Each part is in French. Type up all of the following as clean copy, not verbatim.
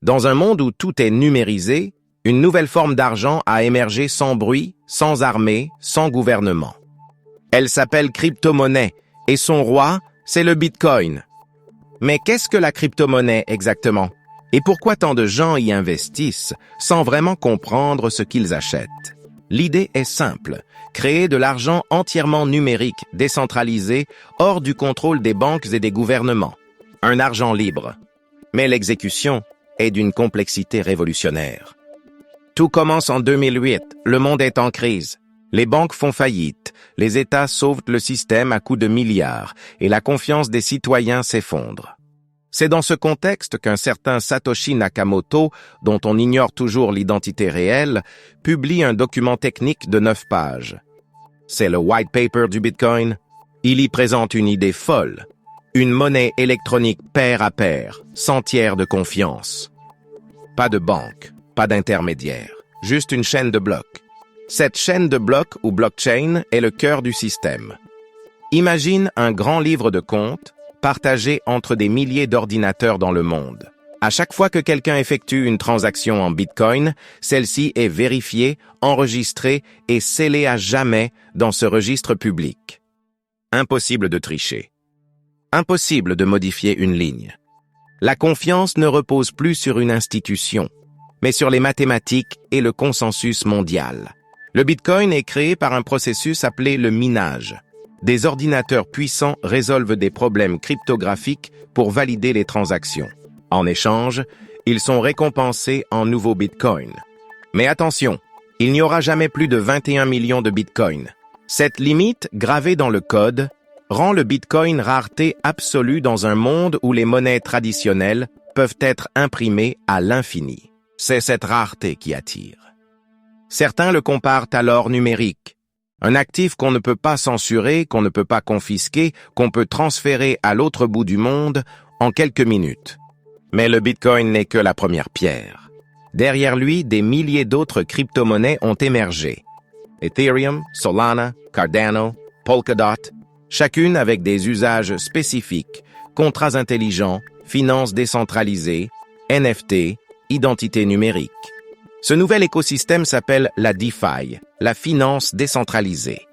Dans un monde où tout est numérisé, une nouvelle forme d'argent a émergé sans bruit, sans armée, sans gouvernement. Elle s'appelle crypto-monnaie et son roi, c'est le Bitcoin. Mais qu'est-ce que la crypto-monnaie exactement? Et pourquoi tant de gens y investissent sans vraiment comprendre ce qu'ils achètent? L'idée est simple, créer de l'argent entièrement numérique, décentralisé, hors du contrôle des banques et des gouvernements. Un argent libre. Mais l'exécution est d'une complexité révolutionnaire. Tout commence en 2008, le monde est en crise. Les banques font faillite, les États sauvent le système à coups de milliards et la confiance des citoyens s'effondre. C'est dans ce contexte qu'un certain Satoshi Nakamoto, dont on ignore toujours l'identité réelle, publie un document technique de 9 pages. C'est le white paper du Bitcoin. Il y présente une idée folle, une monnaie électronique pair à pair, sans tiers de confiance. Pas de banque, pas d'intermédiaire, juste une chaîne de blocs. Cette chaîne de blocs ou blockchain est le cœur du système. Imagine un grand livre de comptes partagé entre des milliers d'ordinateurs dans le monde. À chaque fois que quelqu'un effectue une transaction en Bitcoin, celle-ci est vérifiée, enregistrée et scellée à jamais dans ce registre public. Impossible de tricher. Impossible de modifier une ligne. La confiance ne repose plus sur une institution, mais sur les mathématiques et le consensus mondial. Le Bitcoin est créé par un processus appelé le minage. Des ordinateurs puissants résolvent des problèmes cryptographiques pour valider les transactions. En échange, ils sont récompensés en nouveaux bitcoins. Mais attention, il n'y aura jamais plus de 21 millions de bitcoins. Cette limite, gravée dans le code, rend le bitcoin rareté absolue dans un monde où les monnaies traditionnelles peuvent être imprimées à l'infini. C'est cette rareté qui attire. Certains le comparent à l'or numérique. Un actif qu'on ne peut pas censurer, qu'on ne peut pas confisquer, qu'on peut transférer à l'autre bout du monde en quelques minutes. Mais le Bitcoin n'est que la première pierre. Derrière lui, des milliers d'autres crypto-monnaies ont émergé. Ethereum, Solana, Cardano, Polkadot, chacune avec des usages spécifiques, contrats intelligents, finances décentralisées, NFT, identité numérique. Ce nouvel écosystème s'appelle la DeFi, la finance décentralisée.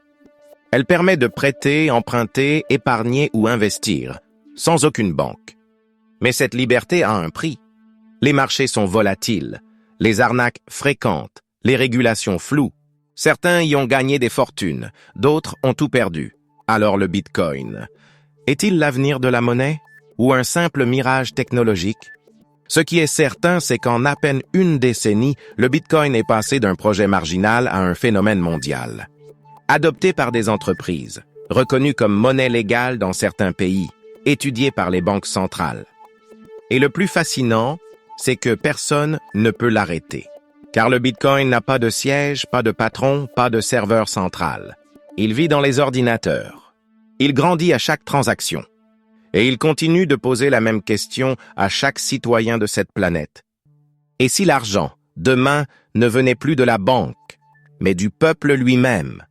Elle permet de prêter, emprunter, épargner ou investir, sans aucune banque. Mais cette liberté a un prix. Les marchés sont volatiles, les arnaques fréquentes, les régulations floues. Certains y ont gagné des fortunes, d'autres ont tout perdu. Alors le Bitcoin, est-il l'avenir de la monnaie ou un simple mirage technologique? Ce qui est certain, c'est qu'en à peine une décennie, le Bitcoin est passé d'un projet marginal à un phénomène mondial. Adopté par des entreprises, reconnu comme monnaie légale dans certains pays, étudié par les banques centrales. Et le plus fascinant, c'est que personne ne peut l'arrêter. Car le Bitcoin n'a pas de siège, pas de patron, pas de serveur central. Il vit dans les ordinateurs. Il grandit à chaque transaction. Et il continue de poser la même question à chaque citoyen de cette planète. Et si l'argent, demain, ne venait plus de la banque, mais du peuple lui-même?